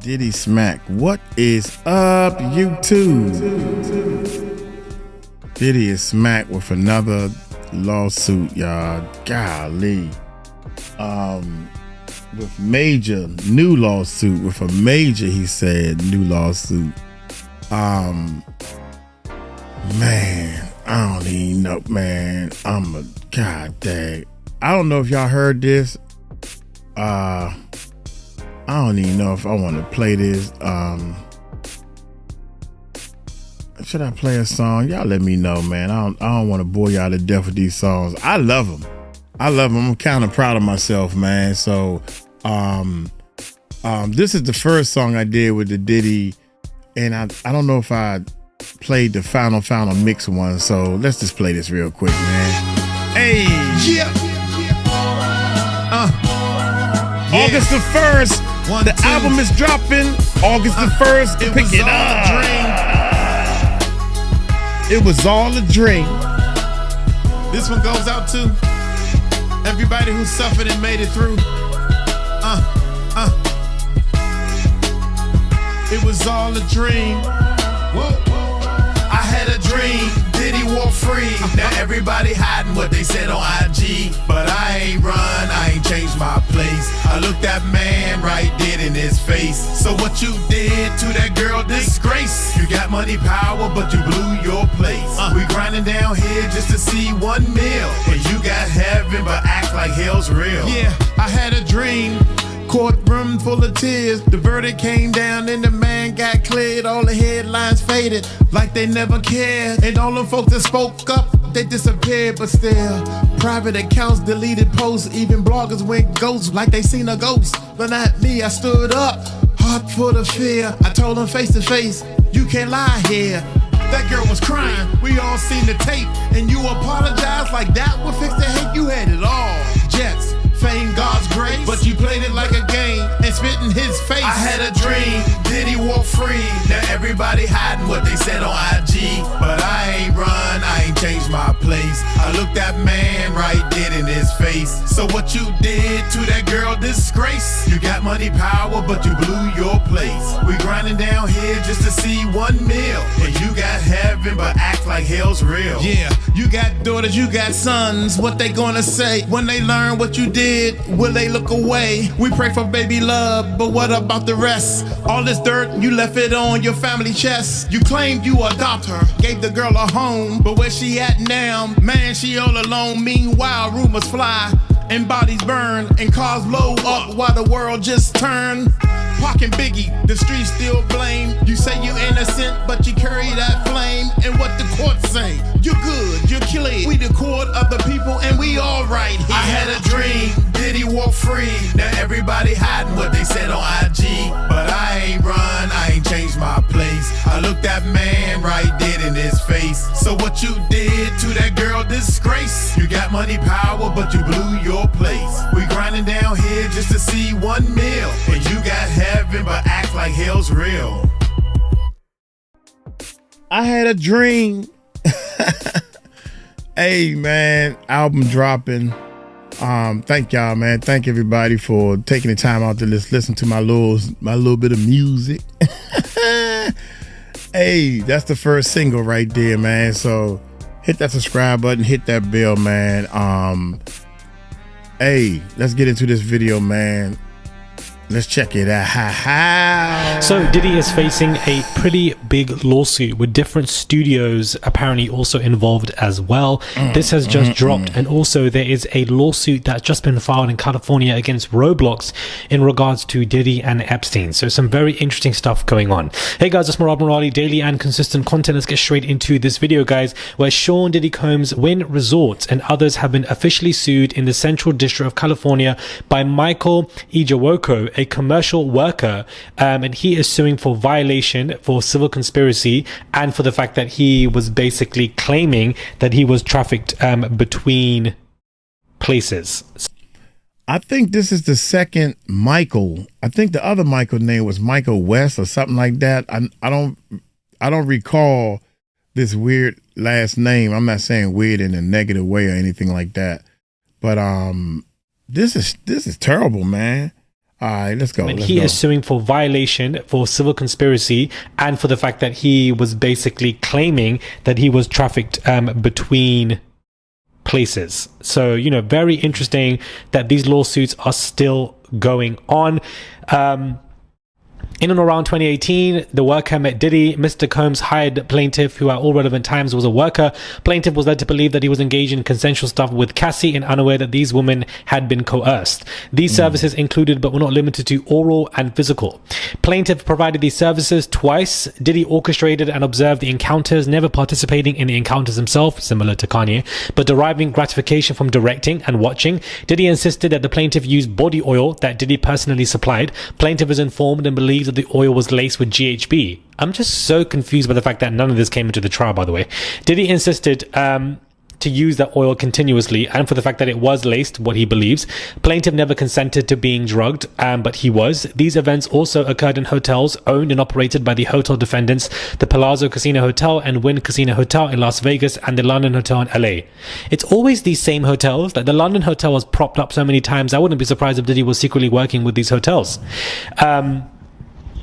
Diddy smack. What is up, YouTube? Diddy is smacked with another lawsuit, y'all. Golly. With major new lawsuit, with a major, he said, new lawsuit. Man, I don't even know, man. God dang. I don't know if y'all heard this. I don't even know if I want to play this. Should I play a song? Y'all let me know, man. I don't want to bore y'all to death with these songs. I love them. I'm kind of proud of myself, man. So, this is the first song I did with the Diddy, and I don't know if I played the final mix one. So let's just play this real quick, man. Hey, yeah. August the 1st, the album is dropping. August the 1st, pick it up. It was all a dream. This one goes out to everybody who suffered and made it through. It was all a dream. Whoa. I had a dream, Diddy walk free. Now everybody hiding what they said on IG, but I ain't run, I ain't changed my place. I looked that man right dead in his face. So what you did to that girl, disgrace. You got money, power, but you blew your place. We grinding down here just to see 1 meal, and you got heaven, but act like hell's real. Yeah, I had a dream. Courtroom full of tears. The verdict came down and the man got cleared. All the headlines faded like they never cared. And all them folks that spoke up, they disappeared. But still, private accounts, deleted posts. Even bloggers went ghost like they seen a ghost. But not me, I stood up, heart full of fear. I told them face to face, you can't lie here. That girl was crying, we all seen the tape. And you apologized like that would fix the hate. You had it all, jets, fame, God's grace, but you played it like a game and spit in his face. I had a dream, Diddy walk free. Now everybody hiding what they said on IG, but I ain't run, I ain't changed my place. I looked that man right dead in his face. So what you did to that girl, disgrace. You got money, power, but you blew your place. We grinding down here just to see 1 meal, and you got heaven, but act like hell's real. Yeah, you got daughters, you got sons. What they gonna say when they learn what you did? Will they look away? We pray for baby love, but what about the rest? All this dirt, you left it on your family chest. You claimed you adopt her, gave the girl a home, but where she at now? Man, she all alone. Meanwhile, rumors fly and bodies burn and cars blow up while the world just turned. Pac and Biggie, the streets still blame. You say you innocent, but you carry that flame. And what the court say? You're good, you're clear. We the court of the people and we all right here. I had a dream, Diddy walk free. Now everybody hiding what they said on IG, but I ain't run, I ain't changed my place. I looked that man right dead in his face. So what you did to that girl, disgrace. You got money, power, but you blew your place. We grinding down here just to see 1 meal, and you got heaven, but act like hell's real. I had a dream. Hey, man, album dropping. Thank y'all, man. Thank everybody for taking the time out to listen to my little bit of music. Hey, that's the first single right there, man. So hit that subscribe button, hit that bell, man. Hey, let's get into this video, man. Let's check it out. So Diddy is facing a pretty big lawsuit with different studios apparently also involved as well. This has just dropped, and also there is a lawsuit that's just been filed in California against Roblox in regards to Diddy and Epstein. So some very interesting stuff going on. Hey guys, it's Murad Murali, daily and consistent content. Let's get straight into this video, guys, where Sean Diddy Combs' Wynn Resorts and others have been officially sued in the Central District of California by Michael Ejawoko, a commercial worker, and he is suing for violation for civil conspiracy and for the fact that he was basically claiming that he was trafficked between places. I think this is the second Michael. I think the other Michael name was Michael West or something like that. I don't recall this weird last name. I'm not saying weird in a negative way or anything like that, but this is terrible, man. All right, let's go. And let's he go. is suing for violation, for civil conspiracy, and for the fact that he was basically claiming that he was trafficked between places. So, very interesting that these lawsuits are still going on. In and around 2018, the worker met Diddy. Mr. Combs hired plaintiff, who at all relevant times was a worker. Plaintiff was led to believe that he was engaged in consensual stuff with Cassie and unaware that these women had been coerced. These services included, but were not limited to, oral and physical. Plaintiff provided these services twice. Diddy orchestrated and observed the encounters, never participating in the encounters himself, similar to Kanye, but deriving gratification from directing and watching. Diddy insisted that the plaintiff used body oil that Diddy personally supplied. Plaintiff is informed and believes that the oil was laced with GHB. I'm just so confused by the fact that none of this came into the trial, by the way. Diddy insisted to use that oil continuously, and for the fact that it was laced, what he believes. Plaintiff never consented to being drugged, but he was. These events also occurred in hotels owned and operated by the hotel defendants, the Palazzo Casino Hotel and Wynn Casino Hotel in Las Vegas, and the London Hotel in LA. It's always these same hotels. Like the London Hotel was propped up so many times, I wouldn't be surprised if Diddy was secretly working with these hotels.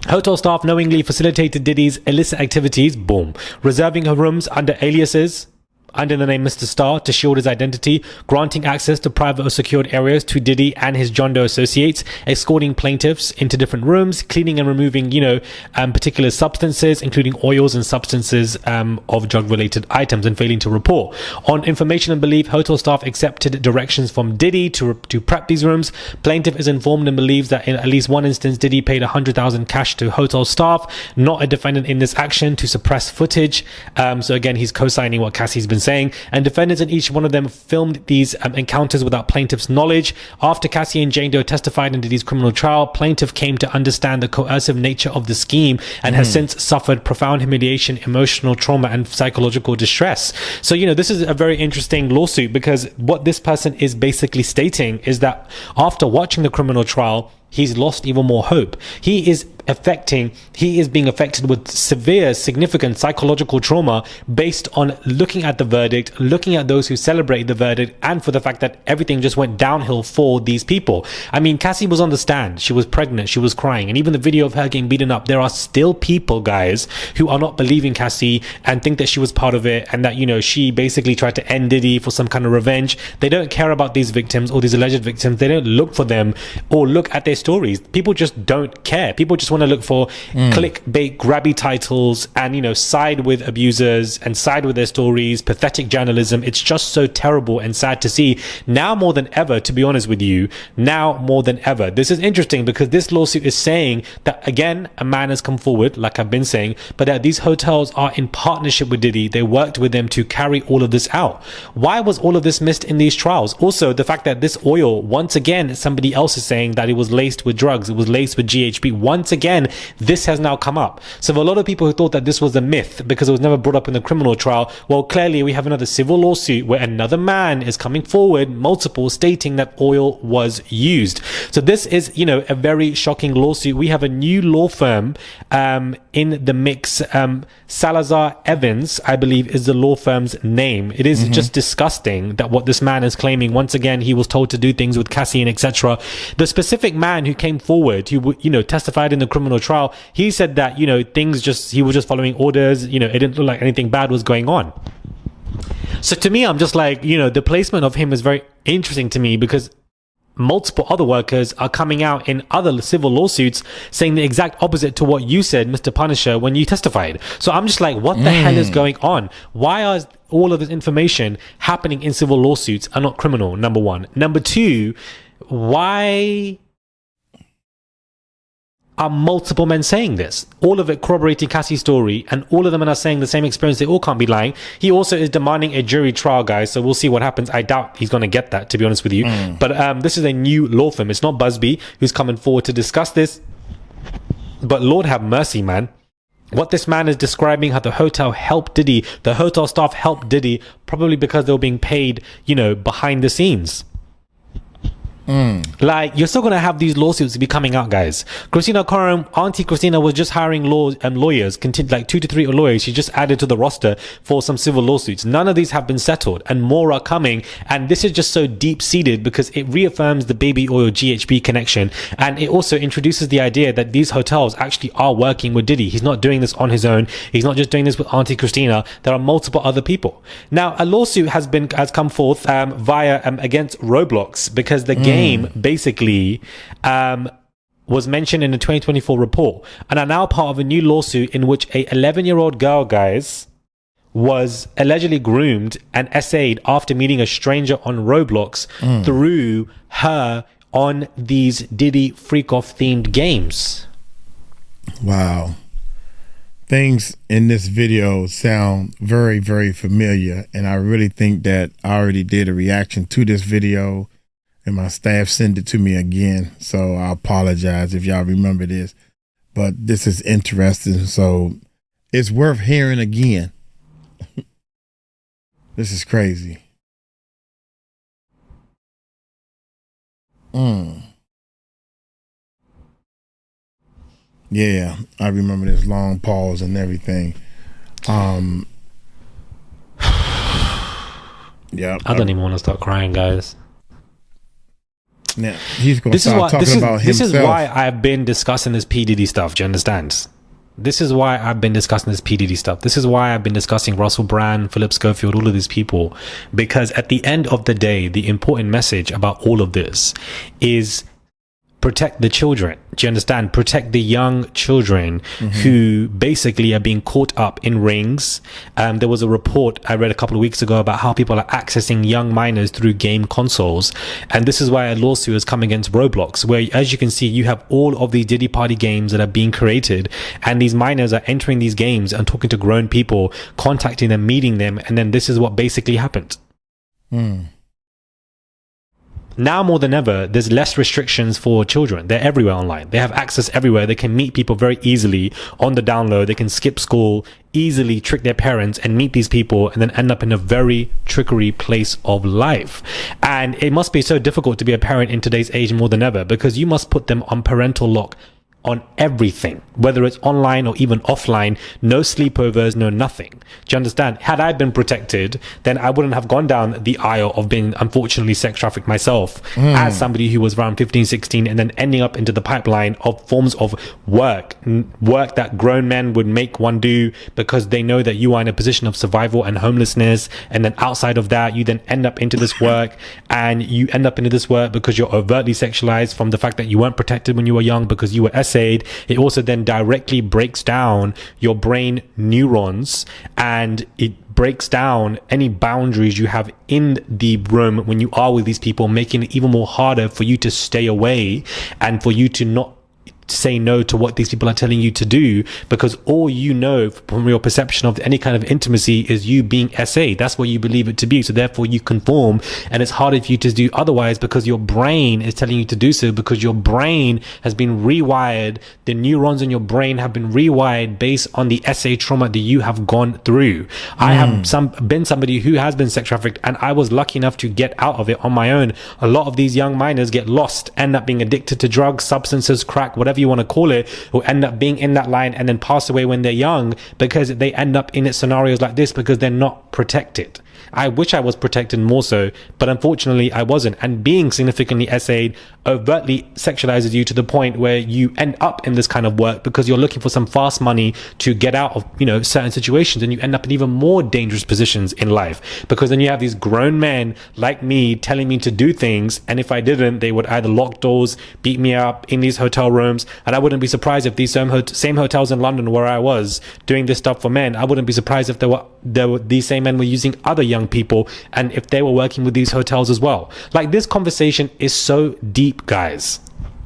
Hotel staff knowingly facilitated Diddy's illicit activities, boom, reserving her rooms under aliases, under the name Mr. Star to shield his identity, granting access to private or secured areas to Diddy and his John Doe associates, escorting plaintiffs into different rooms, cleaning and removing, particular substances, including oils and substances of drug-related items, and failing to report. On information and belief, hotel staff accepted directions from Diddy to prep these rooms. Plaintiff is informed and believes that in at least one instance, Diddy paid $100,000 cash to hotel staff, not a defendant in this action, to suppress footage. So again, he's co-signing what Cassie's been saying, and defendants in each one of them filmed these encounters without plaintiff's knowledge. After Cassie and Jane Doe testified in Diddy's criminal trial, plaintiff came to understand the coercive nature of the scheme and has since suffered profound humiliation, emotional trauma, and psychological distress. So, this is a very interesting lawsuit, because what this person is basically stating is that after watching the criminal trial, he's lost even more hope. He is being affected with severe, significant psychological trauma based on looking at the verdict, looking at those who celebrate the verdict, and for the fact that everything just went downhill for these people. I mean, Cassie was on the stand. She was pregnant. She was crying. And even the video of her getting beaten up, there are still people, guys, who are not believing Cassie and think that she was part of it, and that, she basically tried to end Diddy for some kind of revenge. They don't care about these victims or these alleged victims. They don't look for them or look at their stories. People just don't care. People just want to look for clickbait, grabby titles, and side with abusers and side with their stories, pathetic journalism. It's just so terrible and sad to see now more than ever, to be honest with you, now more than ever. This is interesting because this lawsuit is saying that, again, a man has come forward, like I've been saying, but that these hotels are in partnership with Diddy. They worked with them to carry all of this out. Why was all of this missed in these trials? Also, the fact that this oil, once again, somebody else is saying that it was laced with drugs, it was laced with GHB. Once again, this has now come up. So for a lot of people who thought that this was a myth because it was never brought up in the criminal trial, well, clearly we have another civil lawsuit where another man is coming forward, multiple, stating that oil was used. So this is, a very shocking lawsuit. We have a new law firm in the mix. Salazar Evans, I believe, is the law firm's name. It is just disgusting that what this man is claiming. Once again, he was told to do things with Cassie and etc. The specific man who came forward, who testified in the criminal trial, he said that he was just following orders. It didn't look like anything bad was going on. So to me, I'm just like, the placement of him is very interesting to me, because multiple other workers are coming out in other civil lawsuits saying the exact opposite to what you said, Mr. Punisher, when you testified. So I'm just like, what the hell is going on? Why is all of this information happening in civil lawsuits and not criminal? Number one. Number two, why are multiple men saying this? All of it corroborating Cassie's story, and all of them are saying the same experience. They all can't be lying. He also is demanding a jury trial, guys, so we'll see what happens. I doubt he's going to get that, to be honest with you. But this is a new law firm. It's not Busby who's coming forward to discuss this. But Lord have mercy, man. What this man is describing, how the hotel helped Diddy, the hotel staff helped Diddy, probably because they were being paid, behind the scenes. Like, you're still going to have these lawsuits be coming out, guys. Christina Coram, Auntie Christina was just hiring lawyers, like 2 to 3 lawyers. She just added to the roster for some civil lawsuits. None of these have been settled, and more are coming. And this is just so deep-seated because it reaffirms the baby oil GHB connection. And it also introduces the idea that these hotels actually are working with Diddy. He's not doing this on his own. He's not just doing this with Auntie Christina. There are multiple other people. Now, a lawsuit has come forth via against Roblox because the game basically was mentioned in the 2024 report and are now part of a new lawsuit in which a 11-year-old girl, guys, was allegedly groomed and essayed after meeting a stranger on Roblox through her on these Diddy freak-off themed games. Wow. Things in this video sound very, very familiar, and I really think that I already did a reaction to this video and my staff sent it to me again, so I apologize if y'all remember this, but this is interesting, so it's worth hearing again. This is crazy. Yeah, I remember this long pause and everything. Yeah, I don't even want to start crying, guys. Now he's going to start talking about himself. This is why I've been discussing this P. Diddy stuff. Do you understand? This is why I've been discussing this P. Diddy stuff. This is why I've been discussing Russell Brand, Philip Schofield, all of these people. Because at the end of the day, the important message about all of this is protect the children. Do you understand? Protect the young children who basically are being caught up in rings. There was a report I read a couple of weeks ago about how people are accessing young minors through game consoles. And this is why a lawsuit has come against Roblox, where, as you can see, you have all of these Diddy Party games that are being created. And these minors are entering these games and talking to grown people, contacting them, meeting them. And then this is what basically happened. Now more than ever, there's less restrictions for children. They're everywhere online. They have access everywhere. They can meet people very easily on the down low. They can skip school, easily trick their parents and meet these people and then end up in a very trickery place of life. And it must be so difficult to be a parent in today's age more than ever, because you must put them on parental lock on everything, whether it's online or even offline. No sleepovers, no nothing. Do you understand? Had I been protected, then I wouldn't have gone down the aisle of being unfortunately sex trafficked myself as somebody who was around 15, 16 and then ending up into the pipeline of forms of work that grown men would make one do because they know that you are in a position of survival and homelessness. And then outside of that, you then end up into this work, and you end up into this work because you're overtly sexualized from the fact that you weren't protected when you were young because you were It also then directly breaks down your brain neurons, and it breaks down any boundaries you have in the room when you are with these people, making it even more harder for you to stay away and for you to not say no to what these people are telling you to do, because all you know from your perception of any kind of intimacy is you being SA. That's what you believe it to be. So therefore you conform, and it's harder for you to do otherwise because your brain is telling you to do so, because your brain has been rewired. The neurons in your brain have been rewired based on the SA trauma that you have gone through. I have been somebody who has been sex trafficked, and I was lucky enough to get out of it on my own. A lot of these young minors get lost, end up being addicted to drugs, substances, crack, whatever you want to call it, or end up being in that line and then pass away when they're young because they end up in scenarios like this because they're not protected. I wish I was protected more so, but unfortunately I wasn't. And being significantly SA'd overtly sexualizes you to the point where you end up in this kind of work because you're looking for some fast money to get out of, certain situations, and you end up in even more dangerous positions in life, because then you have these grown men like me telling me to do things, and if I didn't, they would either lock doors, beat me up in these hotel rooms. And I wouldn't be surprised if these same hotels in London where I was doing this stuff for men, I wouldn't be surprised if these same men were using other young people, and if they were working with these hotels as well. Like, this conversation is so deep, guys.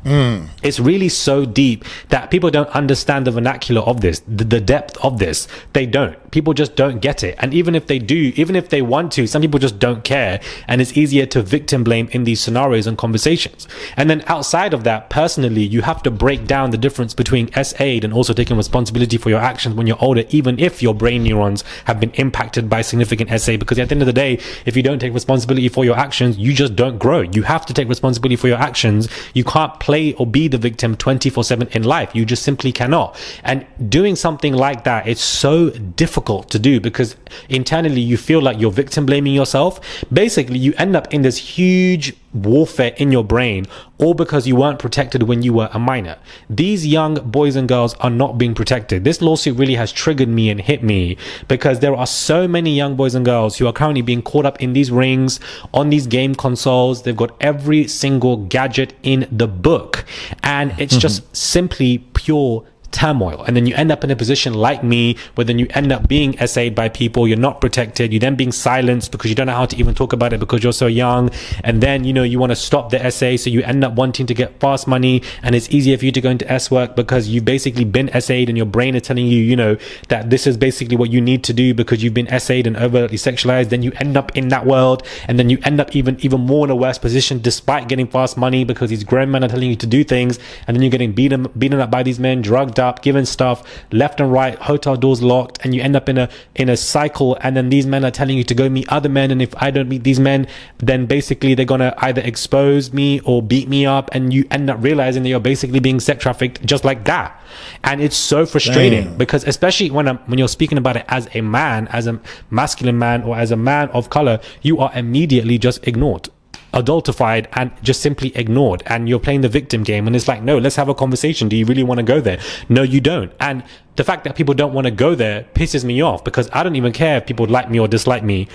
It's really so deep that people don't understand the vernacular of this, the depth of this. They don't. People just don't get it. And even if they do, even if they want to, some people just don't care. And it's easier to victim blame in these scenarios and conversations. And then outside of that, personally, you have to break down the difference between SA'd and also taking responsibility for your actions when you're older, even if your brain neurons have been impacted by significant SA. Because at the end of the day, if you don't take responsibility for your actions, you just don't grow. You have to take responsibility for your actions. You can't play or be the victim 24/7 in life. You just simply cannot. And doing something like that, it's so difficult to do because internally you feel like you're victim blaming yourself. Basically, you end up in this huge warfare in your brain, all because you weren't protected when you were a minor. These young boys and girls are not being protected. This lawsuit really has triggered me and hit me because there are so many young boys and girls who are currently being caught up in these rings, on these game consoles. They've got every single gadget in the book, and it's just simply pure turmoil. And then you end up in a position like me where then you end up being SA'd by people. You're not protected. You're then being silenced because you don't know how to even talk about it because you're so young. And then, you want to stop the SA, so you end up wanting to get fast money, and it's easier for you to go into S work because you've basically been SA'd and your brain is telling you, that this is basically what you need to do because you've been SA'd and overtly sexualized. Then you end up in that world, and then you end up even more in a worse position despite getting fast money because these grown men are telling you to do things, and then you're getting beaten up by these men, drugged up, given stuff left and right, hotel doors locked, and you end up in a cycle. And then these men are telling you to go meet other men, and if I don't meet these men, then basically they're gonna either expose me or beat me up, and you end up realizing that you're basically being sex trafficked just like that. And it's so frustrating because especially when you're speaking about it as a man, as a masculine man, or as a man of color, you are immediately just ignored, adultified, and just simply ignored, and you're playing the victim game. And it's like, no, let's have a conversation. Do you really want to go there? No, you don't. And the fact that people don't want to go there pisses me off because I don't even care if people like me or dislike me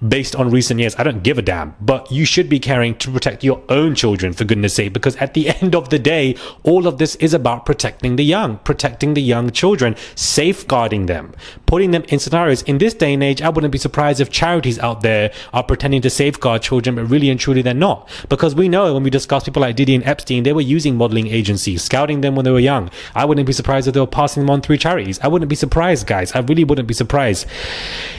based on recent years. I don't give a damn. But you should be caring to protect your own children, for goodness sake, because at the end of the day, all of this is about protecting the young children, safeguarding them, putting them in scenarios. In this day and age, I wouldn't be surprised if charities out there are pretending to safeguard children, but really and truly they're not. Because we know when we discuss people like Diddy and Epstein, they were using modeling agencies, scouting them when they were young. I wouldn't be surprised if they were passing them on through charities. I wouldn't be surprised, guys. I really wouldn't be surprised.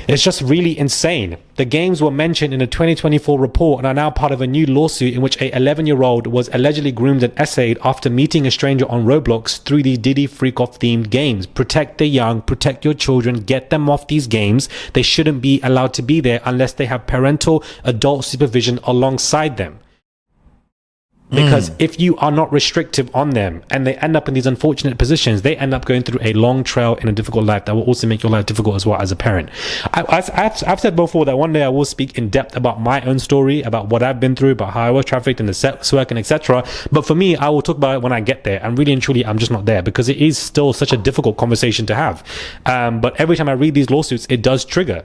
It's just really insane. The games were mentioned in a 2024 report and are now part of a new lawsuit in which a 11-year-old was allegedly groomed and essayed after meeting a stranger on Roblox through these Diddy freak-off themed games. Protect the young, protect your children, get them off these games. They shouldn't be allowed to be there unless they have parental adult supervision alongside them. Because if you are not restrictive on them and they end up in these unfortunate positions, they end up going through a long trail in a difficult life that will also make your life difficult as well as a parent. I've said before that one day I will speak in depth about my own story, about what I've been through, about how I was trafficked and the sex work and etc. But for me, I will talk about it when I get there. And really and truly, I'm just not there because it is still such a difficult conversation to have. But every time I read these lawsuits, it does trigger.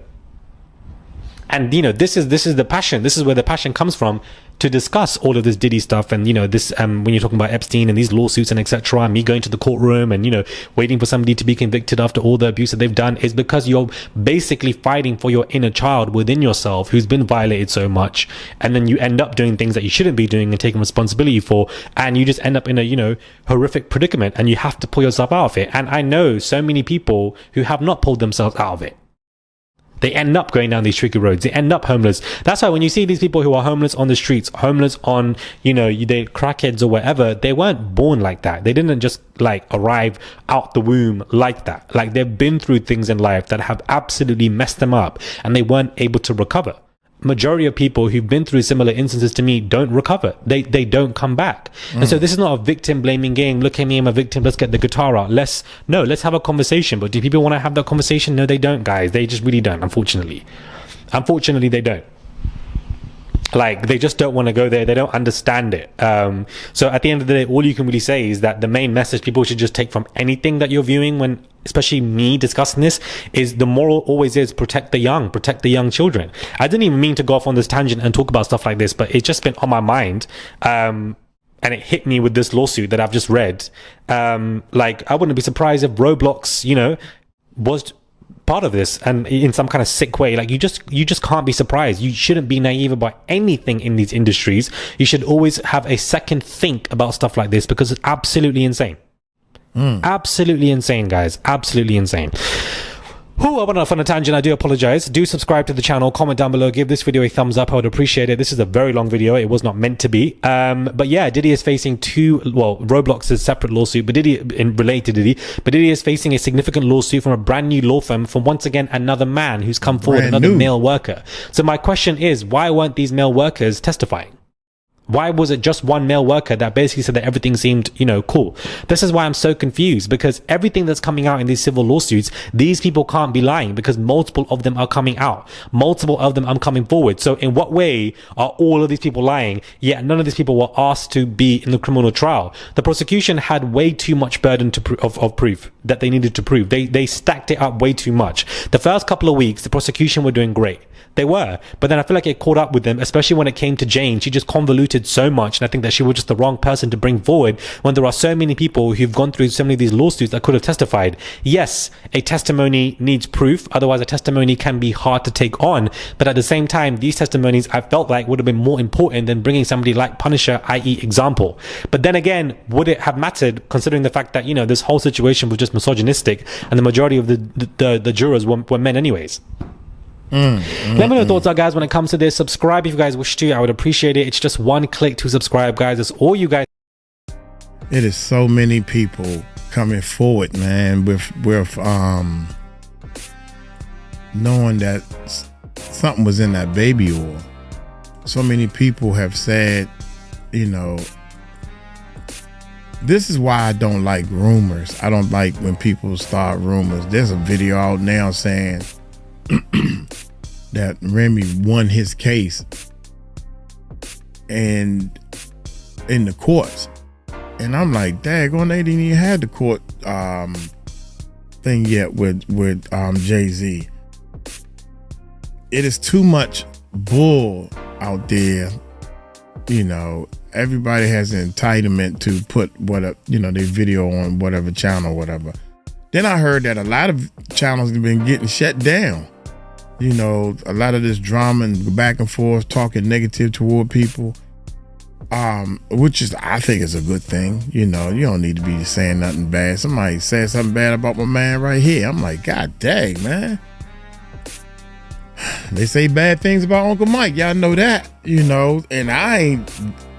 And this is the passion. This is where the passion comes from to discuss all of this Diddy stuff. And this when you're talking about Epstein and these lawsuits and etc. and me going to the courtroom and waiting for somebody to be convicted after all the abuse that they've done, is because you're basically fighting for your inner child within yourself who's been violated so much, and then you end up doing things that you shouldn't be doing and taking responsibility for, and you just end up in a horrific predicament, and you have to pull yourself out of it. And I know so many people who have not pulled themselves out of it. They end up going down these tricky roads. They end up homeless. That's why when you see these people who are homeless on the streets, homeless on, they crackheads or whatever, they weren't born like that. They didn't just arrive out the womb like that. They've been through things in life that have absolutely messed them up and they weren't able to recover. Majority of people who've been through similar instances to me don't recover. They don't come back. And so this is not a victim blaming game. Look at me, I'm a victim. Let's get the guitar out. Let's have a conversation. But do people want to have that conversation? No, they don't, guys. They just really don't. Unfortunately, they don't. They just don't want to go there. They don't understand it. So at the end of the day, all you can really say is that the main message people should just take from anything that you're viewing, when especially me discussing this, is the moral always is protect the young children. I didn't even mean to go off on this tangent and talk about stuff like this, but it's just been on my mind. And it hit me with this lawsuit that I've just read. I wouldn't be surprised if Roblox, was part of this, and in some kind of sick way. You just can't be surprised. You shouldn't be naive about anything in these industries. You should always have a second think about stuff like this because it's absolutely insane. Absolutely insane, guys. Absolutely insane. I went off on a tangent. I do apologize. Do subscribe to the channel, comment down below, give this video a thumbs up. I would appreciate it. This is a very long video. It was not meant to be. But yeah, Diddy is facing Roblox is a separate lawsuit, but related to Diddy, but Diddy is facing a significant lawsuit from a brand new law firm from, once again, another man who's come forward, another male worker. So my question is, why weren't these male workers testifying? Why was it just one male worker that basically said that everything seemed, cool? This is why I'm so confused, because everything that's coming out in these civil lawsuits, these people can't be lying because multiple of them are coming out. Multiple of them are coming forward. So in what way are all of these people lying, yet none of these people were asked to be in the criminal trial? The prosecution had way too much burden of proof that they needed to prove. They stacked it up way too much. The first couple of weeks, the prosecution were doing great. They were, but then I feel like it caught up with them, especially when it came to Jane. She just convoluted so much, and I think that she was just the wrong person to bring forward when there are so many people who've gone through so many of these lawsuits that could have testified. Yes, a testimony needs proof, otherwise a testimony can be hard to take on, but at the same time, these testimonies I felt like would have been more important than bringing somebody like Punisher, i.e. example. But then again, would it have mattered, considering the fact that, this whole situation was just misogynistic and the majority of the jurors were men anyways? Let me know your thoughts, guys, when it comes to this. Subscribe if you guys wish to. I would appreciate it. It's just one click to subscribe, guys. That's all you guys. It is so many people coming forward, man, with knowing that something was in that baby oil. So many people have said, this is why I don't like rumors. I don't like when people start rumors. There's a video out now saying that Remy won his case and in the courts, and I'm like, daggone, they didn't even have the court thing yet with Jay-Z. It is too much bull out there. Everybody has an entitlement to put their video on whatever channel, whatever. Then I heard that a lot of channels have been getting shut down. A lot of this drama and back and forth, talking negative toward people, which I think is a good thing. You don't need to be saying nothing bad. Somebody said something bad about my man right here. I'm like, God dang, man. They say bad things about Uncle Mike. Y'all know that, and I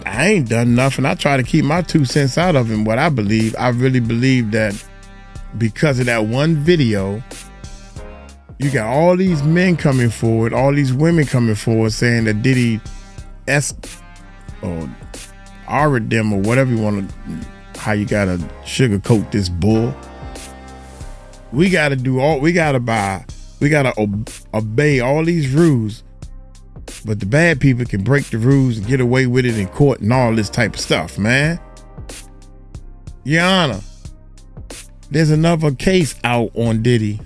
ain't done nothing. I try to keep my 2 cents out of him. What I really believe that because of that one video, you got all these men coming forward, all these women coming forward saying that Diddy or R-ed them or whatever you want to, how you got to sugarcoat this bull. We got to obey all these rules, but the bad people can break the rules and get away with it in court and all this type of stuff, man. Your Honor, there's another case out on Diddy.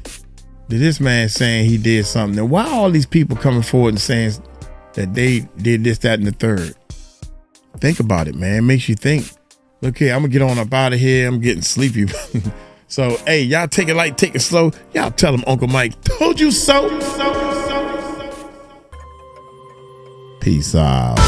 This man saying he did something. Now, why all these people coming forward and saying that they did this, that, and the third? Think about it, man. It makes you think. Look here, I'm gonna get on up out of here. I'm getting sleepy. So, hey, y'all take it light, take it slow. Y'all tell him Uncle Mike told you so. Peace out.